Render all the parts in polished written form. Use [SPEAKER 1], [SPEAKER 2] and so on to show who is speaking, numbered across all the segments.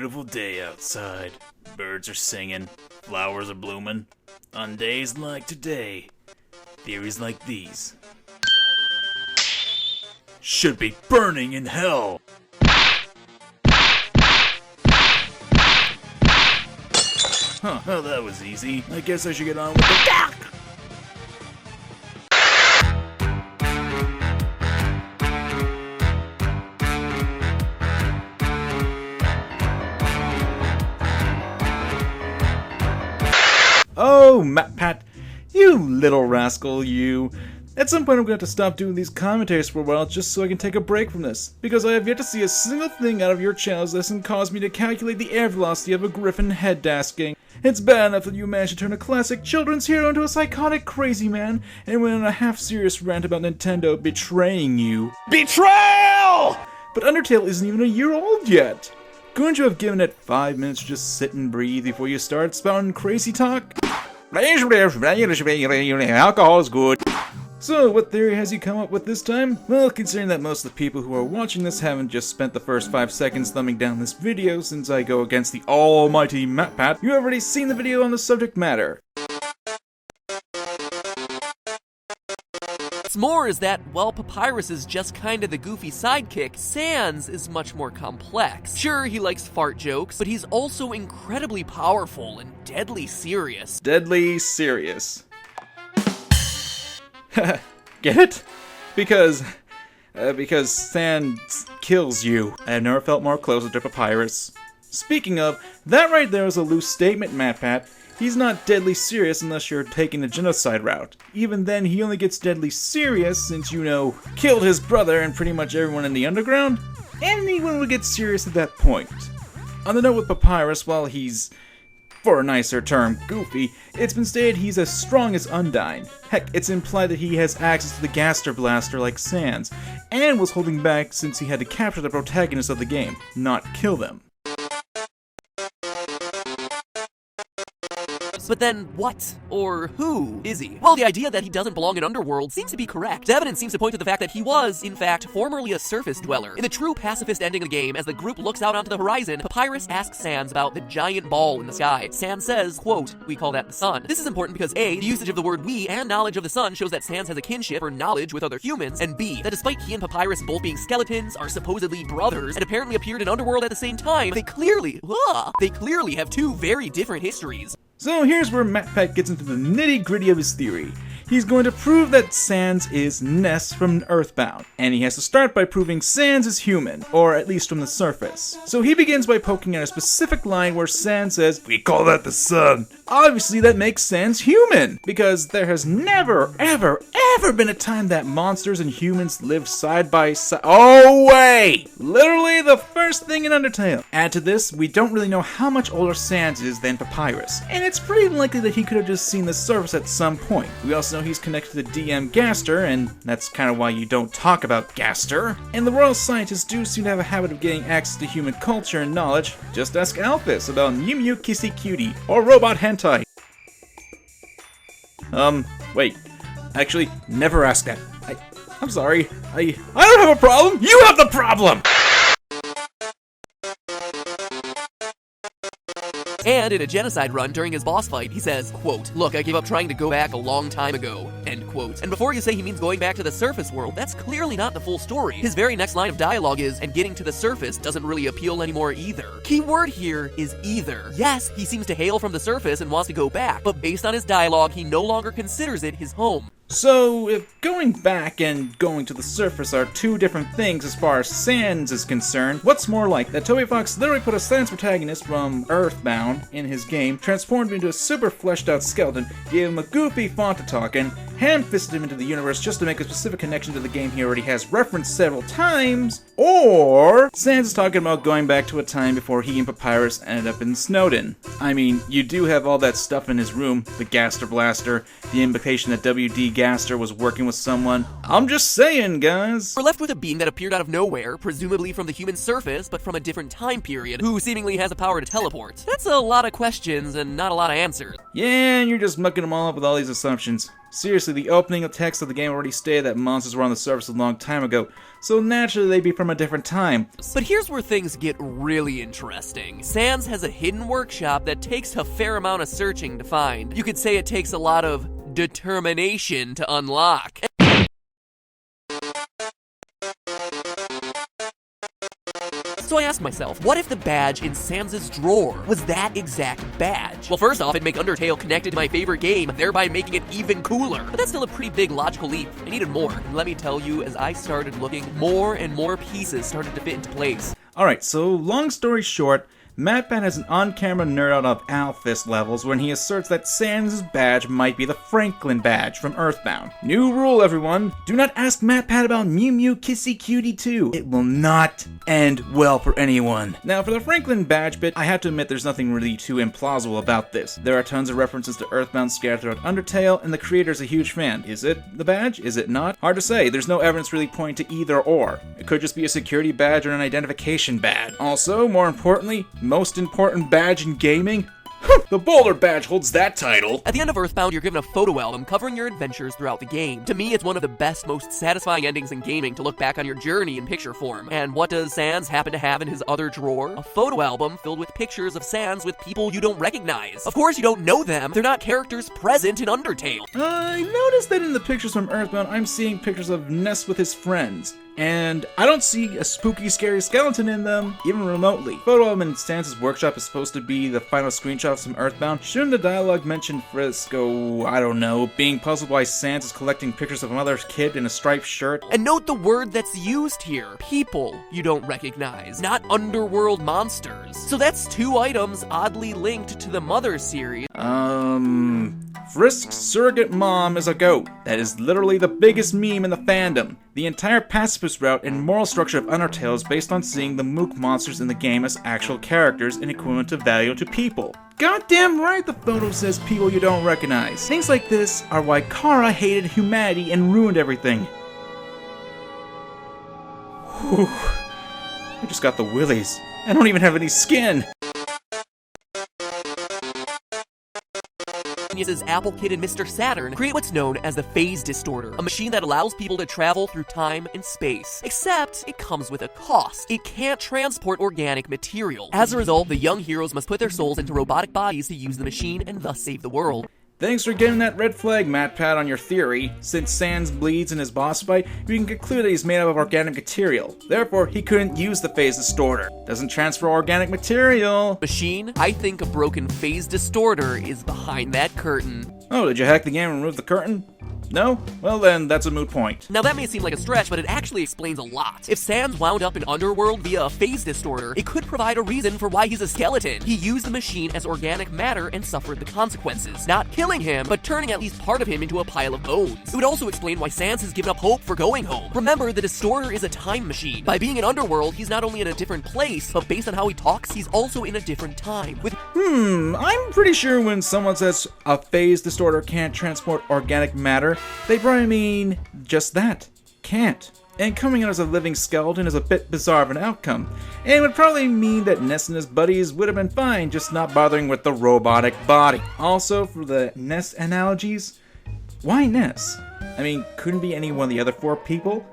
[SPEAKER 1] beautiful day outside. Birds are singing, flowers are blooming. On days like today, theories like these should be burning in hell. Huh, well that was easy. I guess I should get on with the doc.
[SPEAKER 2] Oh, MatPat, you little rascal, you. At some point I'm going to have to stop doing these commentaries for a while just so I can take a break from this, because I have yet to see a single thing out of your channels that can cause me to calculate the air velocity of a griffin head dasking. It's bad enough that you managed to turn a classic children's hero into a psychotic crazy man, and went on a half-serious rant about Nintendo betraying you. Betrayal! But Undertale isn't even a year old yet. Couldn't you have given it 5 minutes to just sit and breathe before you start spouting crazy talk? Alcohol is good. So, what theory has he come up with this time? Well, considering that most of the people who are watching this haven't just spent the first 5 seconds thumbing down this video since I go against the almighty MatPat, you have already seen the video on the subject matter.
[SPEAKER 3] What's more is that, while Papyrus is just kinda the goofy sidekick, Sans is much more complex. Sure, he likes fart jokes, but he's also incredibly powerful and deadly serious.
[SPEAKER 2] Deadly serious. Get it? Because Sans kills you. I have never felt more closer to Papyrus. Speaking of, that right there is a loose statement, MatPat. He's not deadly serious unless you're taking the genocide route. Even then, he only gets deadly serious since, you know, killed his brother and pretty much everyone in the underground. Anyone would get serious at that point. On the note with Papyrus, while he's, for a nicer term, goofy, it's been stated he's as strong as Undyne. Heck, it's implied that he has access to the Gaster Blaster like Sans, and was holding back since he had to capture the protagonists of the game, not kill them.
[SPEAKER 3] But then, what? Or who is he? Well, the idea that he doesn't belong in Underworld seems to be correct. The evidence seems to point to the fact that he was, in fact, formerly a surface dweller. In the true pacifist ending of the game, as the group looks out onto the horizon, Papyrus asks Sans about the giant ball in the sky. Sans says, quote, "We call that the sun." This is important because A, the usage of the word we and knowledge of the sun shows that Sans has a kinship or knowledge with other humans, and B, that despite he and Papyrus both being skeletons, are supposedly brothers, and apparently appeared in Underworld at the same time, they clearly have two very different histories.
[SPEAKER 2] So here's where MatPat gets into the nitty-gritty of his theory. He's going to prove that Sans is Ness from Earthbound, and he has to start by proving Sans is human, or at least from the surface. So he begins by poking at a specific line where Sans says, "We call that the sun." Obviously that makes Sans human, because there has never, ever been a time that monsters and humans lived side by side. Oh wait! Literally the first thing in Undertale. Add to this, we don't really know how much older Sans is than Papyrus, and it's pretty likely that he could have just seen the surface at some point. We also know he's connected to the DM Gaster, and that's kind of why you don't talk about Gaster. And the royal scientists do seem to have a habit of getting access to human culture and knowledge. Just ask Alphys about Mew Mew Kissy Cutie, or Robot Hentai. Wait. Actually, never ask that. I'm sorry. I don't have a problem! You have the problem!
[SPEAKER 3] And in a genocide run during his boss fight, he says, quote, "Look, I gave up trying to go back a long time ago," end quote. And before you say he means going back to the surface world, that's clearly not the full story. His very next line of dialogue is, "And getting to the surface doesn't really appeal anymore either." Key word here is either. Yes, he seems to hail from the surface and wants to go back, but based on his dialogue, he no longer considers it his home.
[SPEAKER 2] So, if going back and going to the surface are two different things as far as Sans is concerned, what's more like that Toby Fox literally put a Sans protagonist from Earthbound in his game, transformed him into a super fleshed out skeleton, gave him a goofy font to talk in, ham-fisted him into the universe just to make a specific connection to the game he already has referenced several times, or Sans is talking about going back to a time before he and Papyrus ended up in Snowden. I mean, you do have all that stuff in his room, the Gaster Blaster, the implication that WD Gaster was working with someone. I'm just saying, guys.
[SPEAKER 3] We're left with a being that appeared out of nowhere, presumably from the human surface, but from a different time period, who seemingly has the power to teleport. That's a lot of questions and not a lot of answers.
[SPEAKER 2] Yeah, and you're just mucking them all up with all these assumptions. Seriously, the opening text of the game already stated that monsters were on the surface a long time ago, so naturally they'd be from a different time.
[SPEAKER 3] But here's where things get really interesting. Sans has a hidden workshop that takes a fair amount of searching to find. You could say it takes a lot of determination to unlock. So I asked myself, what if the badge in Sans' drawer was that exact badge? Well, first off, it'd make Undertale connected to my favorite game, thereby making it even cooler. But that's still a pretty big logical leap. I needed more. And let me tell you, as I started looking, more and more pieces started to fit into place.
[SPEAKER 2] Alright, so long story short, MatPat has an on-camera nerd out of Alphys levels when he asserts that Sans' badge might be the Franklin badge from Earthbound. New rule, everyone. Do not ask MatPat about Mew Mew Kissy Cutie 2. It will not end well for anyone. Now, for the Franklin badge bit, I have to admit there's nothing really too implausible about this. There are tons of references to Earthbound scattered throughout Undertale, and the creator's a huge fan. Is it the badge? Is it not? Hard to say. There's no evidence really pointing to either or. It could just be a security badge or an identification badge. Also, more importantly, most important badge in gaming? The Bowler badge holds that title.
[SPEAKER 3] At the end of Earthbound, you're given a photo album covering your adventures throughout the game. To me, it's one of the best, most satisfying endings in gaming to look back on your journey in picture form. And what does Sans happen to have in his other drawer? A photo album filled with pictures of Sans with people you don't recognize. Of course, you don't know them. They're not characters present in Undertale.
[SPEAKER 2] I noticed that in the pictures from Earthbound, I'm seeing pictures of Ness with his friends. And I don't see a spooky, scary skeleton in them, even remotely. Photo album in Sans' workshop is supposed to be the final screenshots from Earthbound. Shouldn't the dialogue mention Frisco, I don't know, being puzzled why Sans is collecting pictures of another kid in a striped shirt?
[SPEAKER 3] And note the word that's used here. People you don't recognize, not underworld monsters. So that's two items oddly linked to the Mother series.
[SPEAKER 2] Frisk's surrogate mom is a goat. That is literally the biggest meme in the fandom. The entire pacifist route and moral structure of Undertale is based on seeing the Mook monsters in the game as actual characters and equivalent of value to people. Goddamn right the photo says people you don't recognize. Things like this are why Kara hated humanity and ruined everything. Whew. I just got the willies. I don't even have any skin.
[SPEAKER 3] Geniuses Applegate and Mr. Saturn create what's known as the Phase Distorter, a machine that allows people to travel through time and space. Except, it comes with a cost. It can't transport organic material. As a result, the young heroes must put their souls into robotic bodies to use the machine and thus save the world.
[SPEAKER 2] Thanks for getting that red flag, MatPat, on your theory. Since Sans bleeds in his boss fight, we can conclude that he's made up of organic material. Therefore, he couldn't use the Phase Distorter. Doesn't transfer organic material.
[SPEAKER 3] Machine, I think a broken Phase Distorter is behind that curtain.
[SPEAKER 2] Oh, did you hack the game and remove the curtain? No? Well then, that's a moot point.
[SPEAKER 3] Now that may seem like a stretch, but it actually explains a lot. If Sans wound up in Underworld via a Phase Distorter, it could provide a reason for why he's a skeleton. He used the machine as organic matter and suffered the consequences. Not killing him, but turning at least part of him into a pile of bones. It would also explain why Sans has given up hope for going home. Remember, the Distorter is a time machine. By being in Underworld, he's not only in a different place, but based on how he talks, he's also in a different time.
[SPEAKER 2] I'm pretty sure when someone says a Phase Distorter can't transport organic matter, they probably mean just that. Can't. And coming out as a living skeleton is a bit bizarre of an outcome. And it would probably mean that Ness and his buddies would have been fine, just not bothering with the robotic body. Also, for the Ness analogies, why Ness? I mean, couldn't be any one of the other four people?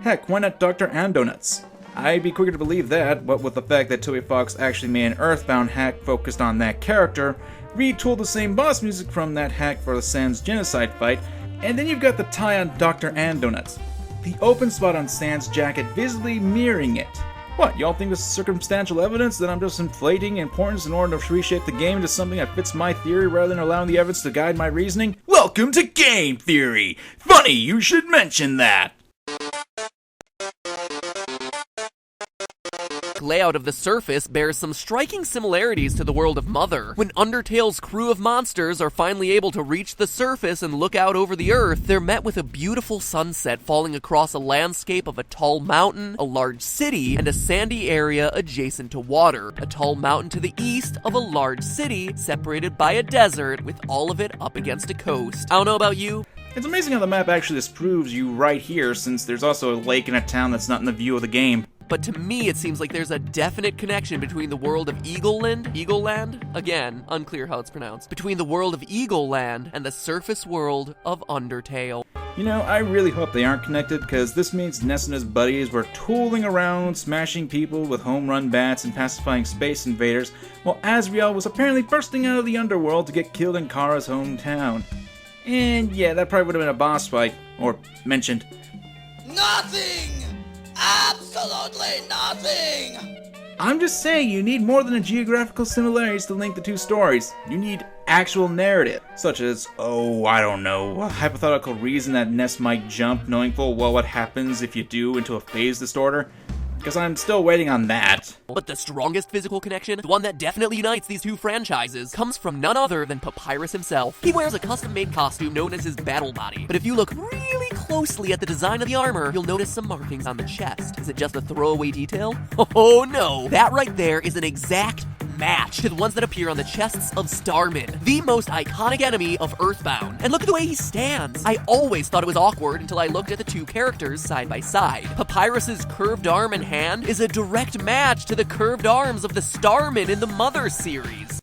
[SPEAKER 2] Heck, why not Dr. Andonuts? I'd be quicker to believe that, what with the fact that Toby Fox actually made an Earthbound hack focused on that character, retooled the same boss music from that hack for the Sans genocide fight, and then you've got the tie on Dr. Andonuts. The open spot on Sans' jacket visibly mirroring it. What, y'all think this is circumstantial evidence that I'm just inflating importance in order to reshape the game into something that fits my theory rather than allowing the evidence to guide my reasoning? Welcome to Game Theory! Funny you should mention that!
[SPEAKER 3] Layout of the surface bears some striking similarities to the world of Mother. When Undertale's crew of monsters are finally able to reach the surface and look out over the earth, they're met with a beautiful sunset falling across a landscape of a tall mountain, a large city, and a sandy area adjacent to water. A tall mountain to the east of a large city, separated by a desert, with all of it up against a coast. I don't know about you.
[SPEAKER 2] It's amazing how the map actually disproves you right here, since there's also a lake in a town that's not in the view of the game.
[SPEAKER 3] But to me, it seems like there's a definite connection between the world of Eagleland? Again, unclear how it's pronounced. Between the world of Eagleland and the surface world of Undertale.
[SPEAKER 2] You know, I really hope they aren't connected, because this means Ness and his buddies were tooling around, smashing people with home run bats and pacifying space invaders, while Asriel was apparently bursting out of the underworld to get killed in Kara's hometown. And yeah, that probably would have been a boss fight, or mentioned.
[SPEAKER 4] Nothing! Absolutely nothing!
[SPEAKER 2] I'm just saying, you need more than a geographical similarities to link the two stories. You need actual narrative, such as, oh, I don't know, a hypothetical reason that Ness might jump, knowing full well what happens if you do into a phase disorder. Because I'm still waiting on that.
[SPEAKER 3] But the strongest physical connection, the one that definitely unites these two franchises, comes from none other than Papyrus himself. He wears a custom-made costume known as his battle body. But if you look really closely at the design of the armor, you'll notice some markings on the chest. Is it just a throwaway detail? Oh no! That right there is an exact match to the ones that appear on the chests of Starman, the most iconic enemy of Earthbound. And look at the way he stands. I always thought it was awkward until I looked at the two characters side by side. Papyrus's curved arm and hand is a direct match to the curved arms of the Starman in the Mother series.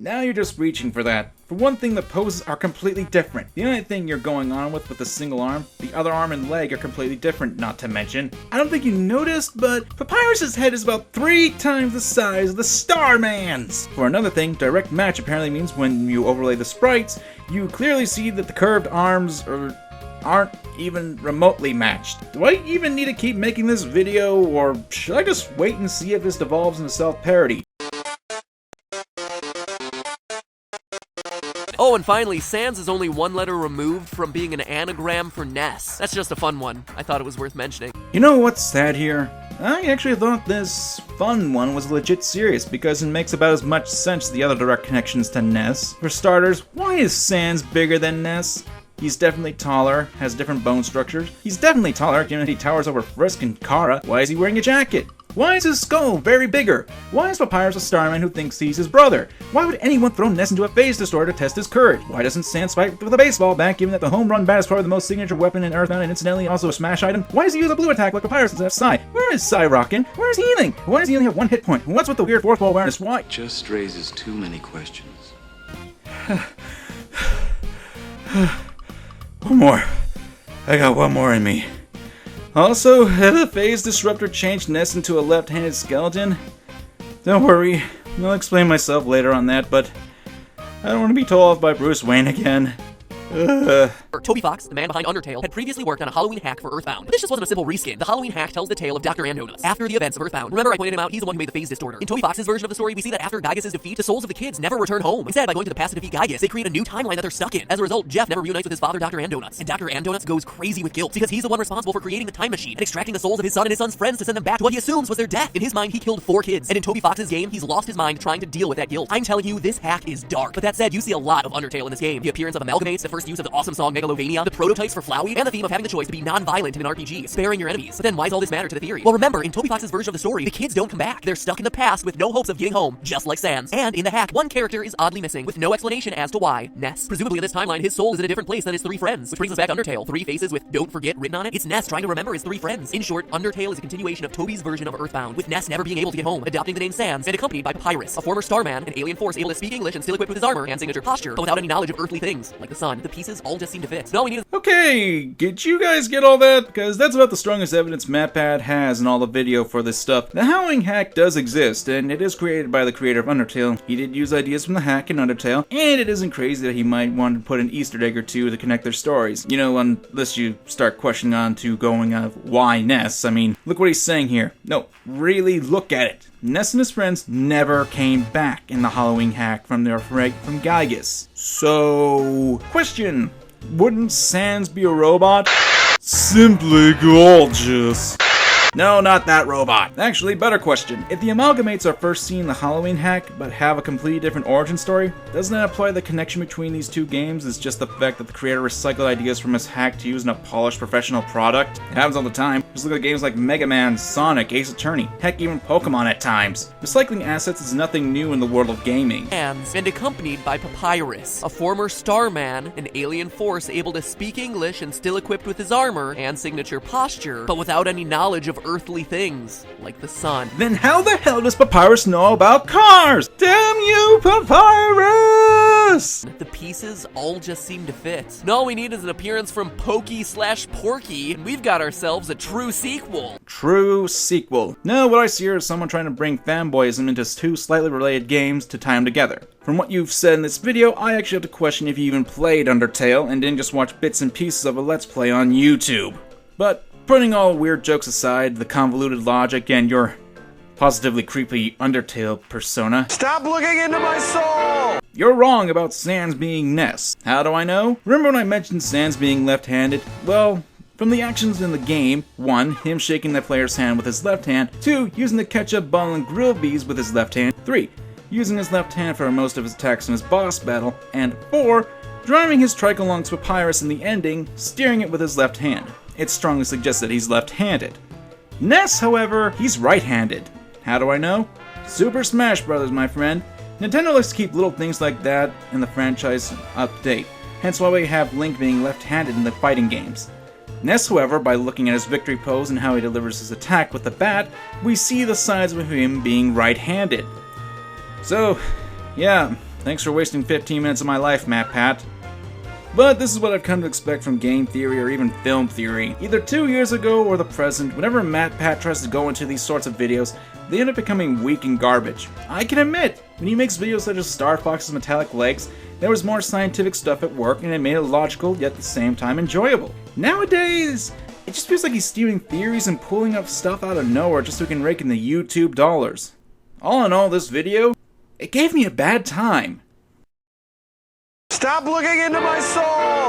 [SPEAKER 2] Now you're just reaching for that. For one thing, the poses are completely different. The only thing you're going on with the single arm, the other arm and leg are completely different, not to mention. I don't think you noticed, but Papyrus's head is about 3 times the size of the Starman's. For another thing, direct match apparently means when you overlay the sprites, you clearly see that the curved arms aren't even remotely matched. Do I even need to keep making this video, or should I just wait and see if this devolves into self-parody?
[SPEAKER 3] Oh, and finally, Sans is only one letter removed from being an anagram for Ness. That's just a fun one. I thought it was worth mentioning.
[SPEAKER 2] You know what's sad here? I actually thought this fun one was legit serious, because it makes about as much sense as the other direct connections to Ness. For starters, why is Sans bigger than Ness? He's definitely taller, has different bone structures. He's definitely taller, given that he towers over Frisk and Kara. Why is he wearing a jacket? Why is his skull very bigger? Why is Papyrus a Starman who thinks he's his brother? Why would anyone throw Ness into a phase disorder to test his courage? Why doesn't Sans fight with a baseball bat, given that the home run bat is probably the most signature weapon in Earthbound and incidentally also a smash item? Why does he use a blue attack like Papyrus instead of Psy? Where is Psy rockin'? Where is he healing? Why does he only have 1 hit point? What's with the weird fourth wall awareness? Why?
[SPEAKER 5] Just raises too many questions.
[SPEAKER 2] One more. I got one more in me. Also, had the phase disruptor changed Ness into a left-handed skeleton? Don't worry, I'll explain myself later on that, but I don't want to be told off by Bruce Wayne again.
[SPEAKER 3] Toby Fox, the man behind Undertale, had previously worked on a Halloween hack for Earthbound. But this just wasn't a simple reskin. The Halloween hack tells the tale of Dr. Andonuts after the events of Earthbound. Remember I pointed him out? He's the one who made the phase disorder. In Toby Fox's version of the story, we see that after Gygus' defeat, the souls of the kids never return home. Instead, by going to the past to defeat Gygus, they create a new timeline that they're stuck in. As a result, Jeff never reunites with his father, Dr. Andonuts. And Dr. Andonuts goes crazy with guilt, because he's the one responsible for creating the time machine and extracting the souls of his son and his son's friends to send them back to what he assumes was their death. In his mind, he killed 4 kids. And in Toby Fox's game, he's lost his mind trying to deal with that guilt. I'm telling you, this hack is dark. But that said, you see a lot of Undertale in this game. The appearance of Amalgamates, the first use of the awesome song Megalovania, the prototypes for Flowey, and the theme of having the choice to be non-violent in an RPG, sparing your enemies. But then why does all this matter to the theory? Well, remember, in Toby Fox's version of the story, the kids don't come back. They're stuck in the past with no hopes of getting home, just like Sans. And in the hack, one character is oddly missing, with no explanation as to why. Ness. Presumably in this timeline, his soul is in a different place than his 3 friends, which brings us back to Undertale. 3 faces with "Don't Forget" written on it. It's Ness trying to remember his 3 friends. In short, Undertale is a continuation of Toby's version of Earthbound, with Ness never being able to get home, adopting the name Sans, and accompanied by Papyrus, a former Starman, an alien force able to speak English and still equipped with his armor and signature posture, but without any knowledge of earthly things, like the sun. The pieces all just seem to fit. So all we need is...
[SPEAKER 2] Okay, did you guys get all that? Because that's about the strongest evidence MatPat has in all the video for this stuff. The Howling hack does exist, and it is created by the creator of Undertale. He did use ideas from the hack in Undertale, and it isn't crazy that he might want to put an Easter egg or 2 to connect their stories. You know, unless you start questioning on to going of why Ness. I mean, look what he's saying here. No, really look at it. Ness and his friends never came back in the Halloween hack from their break from Gygus. So, question. Wouldn't Sans be a robot? Simply gorgeous. No, not that robot. Actually, better question. If the Amalgamates are first seen in the Halloween hack, but have a completely different origin story, doesn't that imply the connection between these two games is just the fact that the creator recycled ideas from his hack to use in a polished professional product? It happens all the time. Just look at games like Mega Man, Sonic, Ace Attorney, heck, even Pokemon at times. Recycling assets is nothing new in the world of gaming.
[SPEAKER 3] And accompanied by Papyrus, a former Starman, an alien force able to speak English and still equipped with his armor and signature posture, but without any knowledge of earthly things, like the sun.
[SPEAKER 2] Then how the hell does Papyrus know about cars? Damn you, Papyrus!
[SPEAKER 3] The pieces all just seem to fit. And all we need is an appearance from Pokey/Porky, and we've got ourselves a true sequel.
[SPEAKER 2] True sequel. No, what I see here is someone trying to bring fanboyism into two slightly related games to tie them together. From what you've said in this video, I actually have to question if you even played Undertale and didn't just watch bits and pieces of a Let's Play on YouTube. But putting all weird jokes aside, the convoluted logic, and your positively creepy Undertale persona,
[SPEAKER 6] Stop looking into my soul!
[SPEAKER 2] You're wrong about Sans being Ness. How do I know? Remember when I mentioned Sans being left-handed? Well, from the actions in the game, 1. Him shaking the player's hand with his left hand, 2. Using the ketchup bottle and grill bees with his left hand, 3. Using his left hand for most of his attacks in his boss battle, and 4. Driving his trike along Papyrus in the ending, steering it with his left hand. It strongly suggests that he's left-handed. Ness, however, he's right-handed. How do I know? Super Smash Bros., my friend. Nintendo likes to keep little things like that in the franchise up to date, hence why we have Link being left-handed in the fighting games. Ness, however, by looking at his victory pose and how he delivers his attack with the bat, we see the sides of him being right-handed. So, yeah, thanks for wasting 15 minutes of my life, MatPat. But this is what I've come to expect from game theory or even film theory. Either 2 years ago or the present, whenever MatPat tries to go into these sorts of videos, they end up becoming weak and garbage. I can admit, when he makes videos such as Star Fox's Metallic Legs, there was more scientific stuff at work and it made it logical yet at the same time enjoyable. Nowadays, it just feels like he's stealing theories and pulling up stuff out of nowhere just so he can rake in the YouTube dollars. All in all, this video, it gave me a bad time.
[SPEAKER 6] Stop looking into my soul!